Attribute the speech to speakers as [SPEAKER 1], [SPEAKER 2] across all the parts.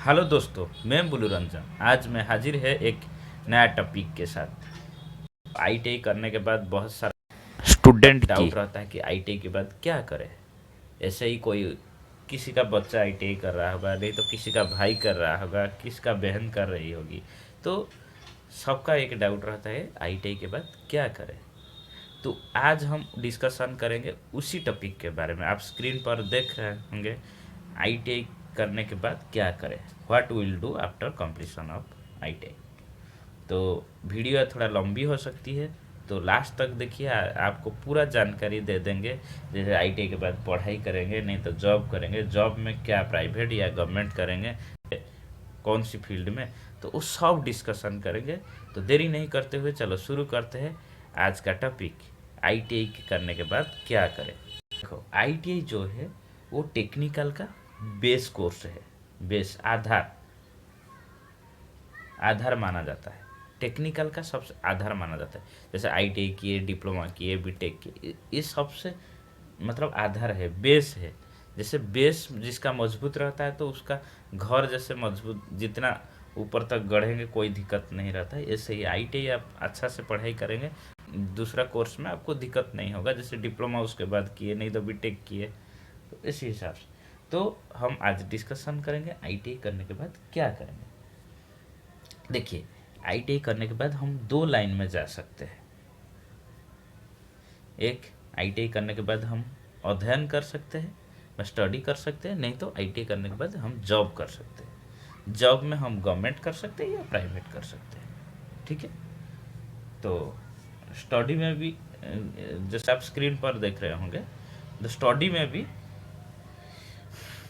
[SPEAKER 1] Hello दोस्तों, मैं बुलू रंजन। आज मैं हाजिर है एक नया टॉपिक के साथ। आईटीआई करने के बाद बहुत सारा स्टूडेंट डाउट रहता है कि आईटीआई के बाद क्या करें। ऐसे ही कोई किसी का बच्चा आईटीआई कर रहा होगा, नहीं तो किसी का भाई कर रहा होगा, किसी का बहन कर रही होगी। तो सबका एक डाउट रहता है आईटीआई के बाद क्या करें। तो आज हम डिस्कशन करेंगे उसी टॉपिक के बारे में। आप स्क्रीन पर देख रहे होंगे आईटीआई करने के बाद क्या करें, what will do after completion of ITI. तो वीडियो थोड़ा लंबी हो सकती है, तो लास्ट तक देखिए। आपको पूरा जानकारी दे देंगे। जैसे आईटीआई के बाद पढ़ाई करेंगे, नहीं तो जॉब करेंगे, जॉब में क्या प्राइवेट या गवर्नमेंट करेंगे, कौन सी फील्ड में, तो वो सब डिस्कशन करेंगे। तो देरी नहीं करते हुए चलो शुरू करते हैं आज का टॉपिक, आईटीआई करने के बाद क्या करें। देखो, आईटीआई जो है वो टेक्निकल का बेस कोर्स है। बेस, आधार आधार माना जाता है। टेक्निकल का सबसे आधार माना जाता है। जैसे आईटीआई किए, डिप्लोमा किए, बीटेक किए, ये सबसे मतलब आधार है, बेस है। जैसे बेस जिसका मजबूत रहता है तो उसका घर जैसे मजबूत, जितना ऊपर तक गढ़ेंगे कोई दिक्कत नहीं रहता है। ऐसे ही आईटीआई आप अच्छा से पढ़ाई करेंगे, दूसरा कोर्स में आपको दिक्कत नहीं होगा। जैसे डिप्लोमा उसके बाद किए, नहीं तो बीटेक किए, तो इसी हिसाब से। तो हम आज डिस्कशन करेंगे आईटीआई करने के बाद क्या करेंगे। देखिए, आईटीआई करने के बाद हम दो लाइन में जा सकते हैं। एक, आईटीआई करने के बाद हम अध्ययन कर सकते हैं, स्टडी कर सकते हैं, नहीं तो आईटीआई करने के बाद हम जॉब कर सकते हैं। जॉब में हम गवर्नमेंट कर सकते हैं या प्राइवेट कर सकते हैं। ठीक है। तो स्टडी में भी जैसे आप स्क्रीन पर देख रहे होंगे, तो स्टडी में भी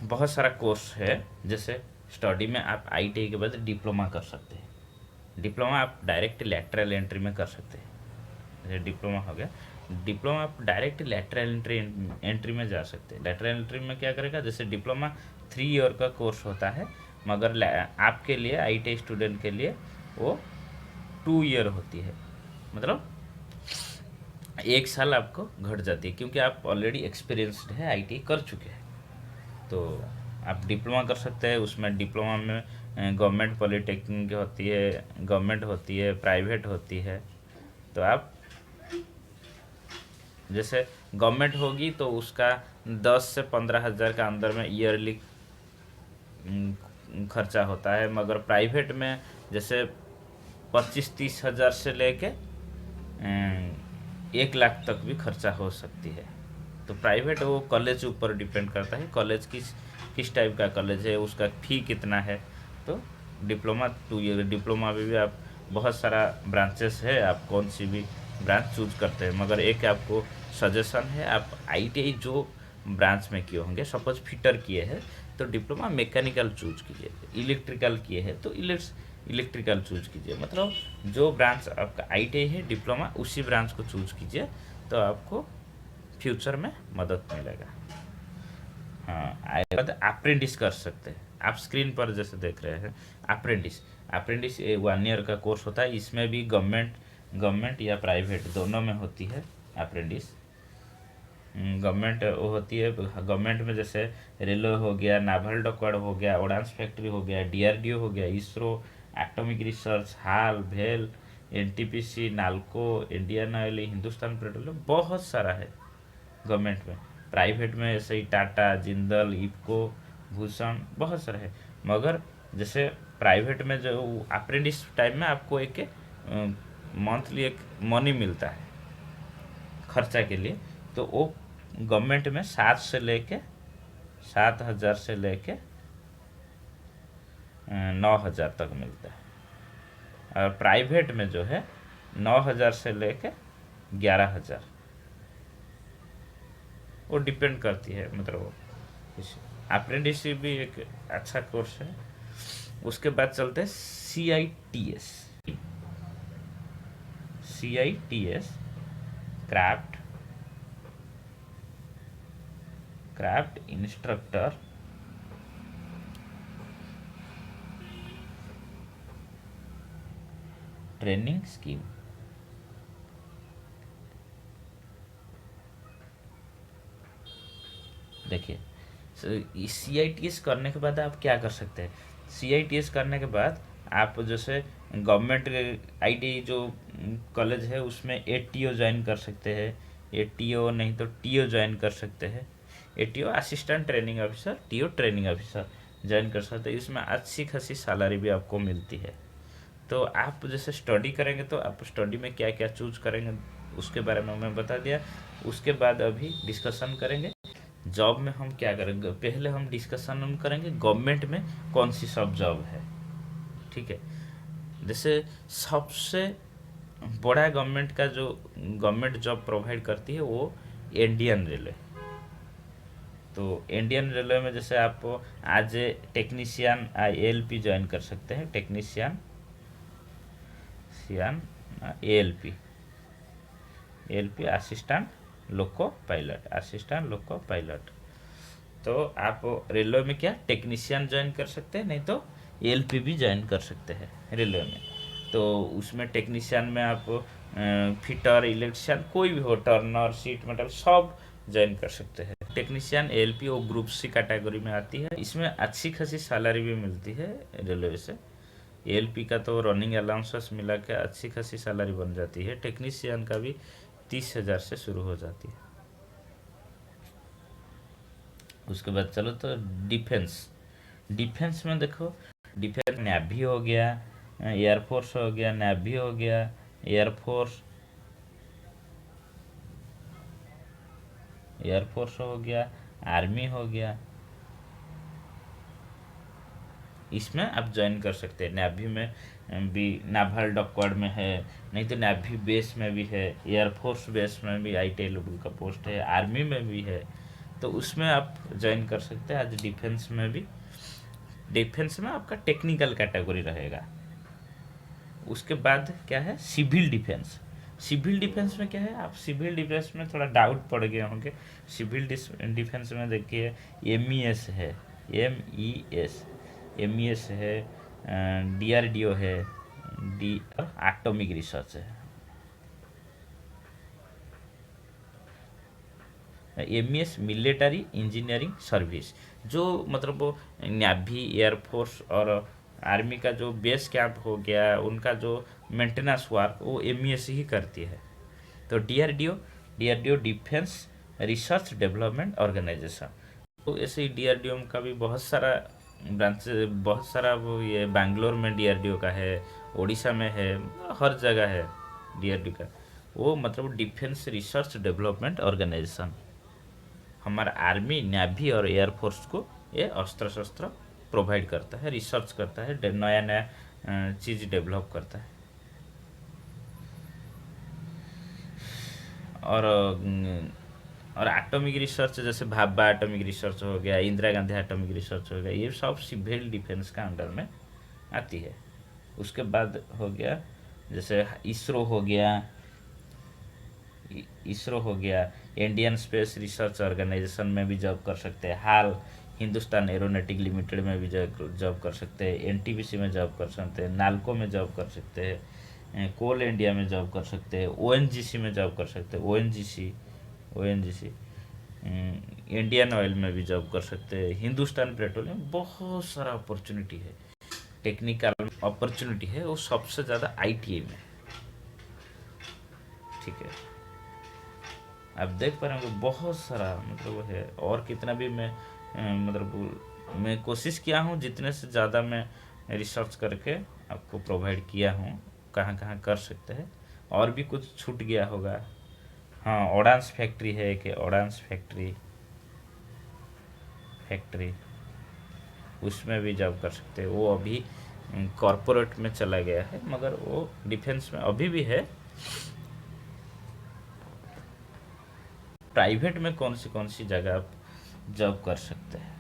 [SPEAKER 1] बहुत सारा कोर्स है। जैसे स्टडी में आप आईटीआई के बाद डिप्लोमा कर सकते हैं। डिप्लोमा आप डायरेक्ट लैटरल एंट्री में कर सकते हैं। जैसे डिप्लोमा हो गया, डिप्लोमा आप डायरेक्ट लैटरल एंट्री में जा सकते हैं। लैटरल एंट्री में क्या करेगा, जैसे डिप्लोमा 3 ईयर का कोर्स होता है, मगर आपके लिए आईटीआई स्टूडेंट के लिए वो 2 ईयर होती है। मतलब 1 साल आपको घट जाती है, क्योंकि आप ऑलरेडी एक्सपीरियंसड है, आईटीआई कर चुके हैं। तो आप डिप्लोमा कर सकते हैं। उसमें डिप्लोमा में गवर्नमेंट पॉलिटेक्निक होती है, गवर्नमेंट होती है, प्राइवेट होती है। तो आप जैसे गवर्नमेंट होगी तो उसका 10 से 15 हज़ार का अंदर में ईयरली खर्चा होता है, मगर प्राइवेट में जैसे 25-30 हज़ार से लेके 1 लाख तक भी खर्चा हो सकती है। तो प्राइवेट वो कॉलेज ऊपर डिपेंड करता है, कॉलेज किस टाइप का कॉलेज है, उसका फ़ी कितना है। तो डिप्लोमा 2 ईयर, डिप्लोमा में भी आप बहुत सारा ब्रांचेस है, आप कौन सी भी ब्रांच चूज करते हैं। मगर एक आपको सजेशन है, आप आईटीआई जो ब्रांच में किए होंगे, सपोज फिटर किए हैं तो डिप्लोमा मैकेनिकल चूज कीजिए, इलेक्ट्रिकल किए हैं तो इलेक्ट्रिकल चूज कीजिए। मतलब जो ब्रांच आपका आईटीआई है डिप्लोमा, उसी ब्रांच को चूज कीजिए, तो आपको फ्यूचर में मदद मिलेगा। हाँ, बाद अप्रेंटिस कर सकते हैं। आप स्क्रीन पर जैसे देख रहे हैं अप्रेंटिस, अप्रेंटिस 1 ईयर का कोर्स होता है। इसमें भी गवर्नमेंट या प्राइवेट दोनों में होती है अप्रेंटिस। गवर्नमेंट वो होती है, गवर्नमेंट में जैसे रेलवे हो गया, नाभल डॉकवर्ड हो गया, ओडांस फैक्ट्री हो गया, डीआरडीओ हो गया, इसरो, एटॉमिक रिसर्च, हाल, भेल, NTPC, NALCO, Indian oil, Hindustan petroleum, बहुत सारा है गवर्नमेंट में। प्राइवेट में ऐसे ही टाटा, जिंदल, इफको, भूषण, बहुत सारा है। मगर जैसे प्राइवेट में जो अप्रेंटिस टाइम में आपको एक मंथली एक मनी मिलता है खर्चा के लिए, तो वो गवर्नमेंट में 7 हज़ार से लेके 9 हज़ार तक मिलता है। और प्राइवेट में जो है 9 हज़ार से लेके 11 हज़ार, वो डिपेंड करती है। मतलब वो अप्रेंटिसशिप भी एक अच्छा कोर्स है। उसके बाद चलते हैं C I T S, craft craft instructor training scheme. देखिए, CITS करने के बाद आप क्या कर सकते हैं? CITS करने के बाद आप जैसे गवर्नमेंट IT जो कॉलेज है उसमें ATO ज्वाइन कर सकते हैं। ATO नहीं तो TO ज्वाइन कर सकते हैं। ATO assistant training officer, TO training officer join कर सकते हैं। इसमें अच्छी खासी सैलरी भी आपको मिलती है। तो आप जैसे स्टडी करेंगे तो आप स्टडी में क्या क्या चूज करेंगे उसके बारे में मैं बता दिया। उसके बाद अभी डिस्कशन करेंगे जॉब में हम क्या करेंगे। पहले हम डिस्कशन हम करेंगे गवर्नमेंट में कौन सी सब जॉब है। ठीक है, जैसे सबसे बड़ा गवर्नमेंट का जो गवर्नमेंट जॉब प्रोवाइड करती है वो इंडियन रेलवे। तो इंडियन रेलवे में जैसे आप आज टेक्नीशियन ALP ज्वाइन कर सकते हैं। टेक्नीशियन सियान ALP ALP assistant loco pilot, assistant loco pilot. तो आप रेलवे में क्या टेक्नीशियन ज्वाइन कर सकते हैं, नहीं तो ALP भी ज्वाइन कर सकते हैं रेलवे में। तो उसमें टेक्नीशियन में आप फिटर, इलेक्ट्रिशियन कोई भी हो, टर्नर, सीट मेटल सब ज्वाइन कर सकते हैं। टेक्नीशियन ALP वो ग्रुप C कैटेगरी में आती है। इसमें अच्छी खासी सैलरी भी मिलती है रेलवे से। ALP का तो रनिंग अलाउंसेस मिला के अच्छी खासी सैलरी बन जाती है। टेक्नीशियन का भी 30,000 से शुरू हो जाती है। उसके बाद चलो तो डिफेंस। डिफेंस में देखो, डिफेंस नेवी हो गया, एयरफोर्स हो गया, नेवी हो गया, एयरफोर्स एयरफोर्स हो गया, आर्मी हो गया। इसमें आप ज्वाइन कर सकते हैं। नेवी में भी नाभल डॉकवर्ड में है, नहीं तो नेवी बेस में भी है, एयरफोर्स बेस में भी ITI लेवल का पोस्ट है, आर्मी में भी है। तो उसमें आप ज्वाइन कर सकते हैं। आज डिफेंस में भी, डिफेंस में आपका टेक्निकल कैटेगरी रहेगा। उसके बाद क्या है सिविल डिफेंस। सिविल डिफेंस में क्या है, आप सिविल डिफेंस में थोड़ा डाउट पड़ गए होंगे। सिविल डिफेंस में देखिए MES है, MES MES है, DRDO है, डी एटॉमिक रिसर्च है। MES मिलिट्री इंजीनियरिंग सर्विस, जो मतलब वो नेवी, एयरफोर्स और आर्मी का जो बेस कैंप हो गया उनका जो मेंटेनेंस वर्क वो MES ही करती है। तो DRDO defence research development organisation. तो ऐसे ही DRDO का भी बहुत सारा ब्रांच, बहुत सारा वो ये बैंगलोर में DRDO का है, उड़ीसा में है, हर जगह है DRDO का। वो मतलब डिफेंस रिसर्च डेवलपमेंट ऑर्गेनाइजेशन हमारा आर्मी, नेवी और एयरफोर्स को ये अस्त्र शस्त्र प्रोवाइड करता है, रिसर्च करता है, नया नया चीज़ डेवलप करता है। और और एटॉमिक रिसर्च जैसे भाभा एटॉमिक रिसर्च हो गया, इंदिरा गांधी एटॉमिक रिसर्च हो गया, ये सब सिविल डिफेंस का अंडर में आती है। उसके बाद हो गया जैसे इसरो हो गया, इंडियन स्पेस रिसर्च ऑर्गेनाइजेशन में भी जॉब कर सकते हैं। हाल हिंदुस्तान एरोनॉटिक लिमिटेड में भी जॉब कर सकते हैं, NTPC में जॉब कर सकते हैं, नालको में जॉब कर सकते हैं, कोल इंडिया में जॉब कर सकते हैं, ONGC में जॉब कर सकते हैं, ONGC इंडियन ऑयल में भी जॉब कर सकते हैं, हिंदुस्तान पेट्रोलियम। बहुत सारा अपॉर्चुनिटी है, टेक्निकल अपॉर्चुनिटी है, वो सबसे ज़्यादा ITA में। ठीक है, आप देख पा रहे होंगे बहुत सारा मतलब वो है। और कितना भी मैं मतलब मैं कोशिश किया हूँ जितने से ज़्यादा मैं रिसर्च करके आपको प्रोवाइड किया हूँ कहाँ कहाँ कर सकते हैं। और भी कुछ छूट गया होगा। हाँ, ऑर्डांस फैक्ट्री है कि ऑर्डांस फैक्ट्री उसमें भी जॉब कर सकते हैं। वो अभी कॉरपोरेट में चला गया है, मगर वो डिफेंस में अभी भी है। प्राइवेट में कौन सी जगह आप जॉब कर सकते हैं।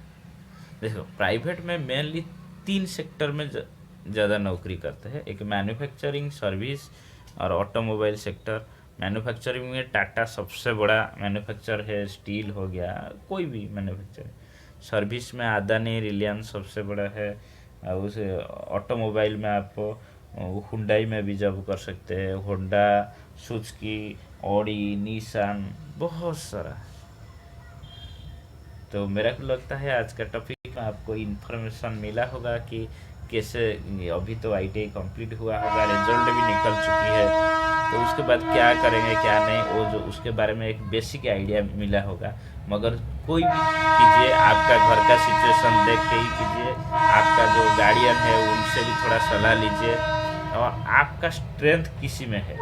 [SPEAKER 1] देखो, प्राइवेट में मेनली 3 सेक्टर में ज़्यादा नौकरी करते हैं। एक मैन्युफैक्चरिंग, सर्विस और ऑटोमोबाइल सेक्टर। मैन्युफैक्चरिंग में टाटा सबसे बड़ा मैन्युफैक्चर है, स्टील हो गया, कोई भी मैन्युफैक्चर। सर्विस में अदानी, रिलायंस सबसे बड़ा है। और उस ऑटोमोबाइल में आप हुंडई में भी जॉब कर सकते हैं, होंडा, सुजुकी, ऑडी, निसान, बहुत सारा। तो मेरा को लगता है आज का टॉपिक में आपको इन्फॉर्मेशन मिला होगा कि कैसे, अभी तो आईटीआई कंप्लीट हुआ होगा, रिजल्ट भी निकल चुकी है, तो उसके बाद क्या करेंगे क्या नहीं, वो जो उसके बारे में एक बेसिक आइडिया मिला होगा। मगर कोई भी कीजिए, आपका घर का सिचुएशन देख के ही कीजिए, आपका जो गार्डियन है उनसे भी थोड़ा सलाह लीजिए, और आपका स्ट्रेंथ किसी में है।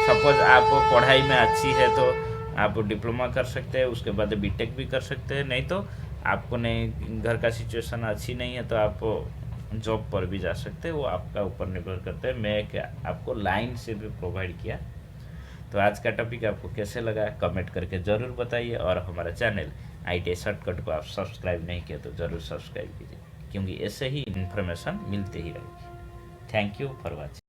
[SPEAKER 1] सपोज आप पढ़ाई में अच्छी है तो आप डिप्लोमा कर सकते हैं, उसके बाद बीटेक भी कर सकते हैं, नहीं तो आपको नहीं, घर का सिचुएशन अच्छी नहीं है तो आप जॉब पर भी जा सकते हैं, वो आपका ऊपर निर्भर करता है। मैं क्या आपको लाइन से भी प्रोवाइड किया। तो आज का टॉपिक आपको कैसे लगा कमेंट करके ज़रूर बताइए, और हमारा चैनल आईटी शॉर्टकट को आप सब्सक्राइब नहीं किया तो ज़रूर सब्सक्राइब कीजिए, क्योंकि ऐसे ही इन्फॉर्मेशन मिलती ही रहेगी। Thank you for watching.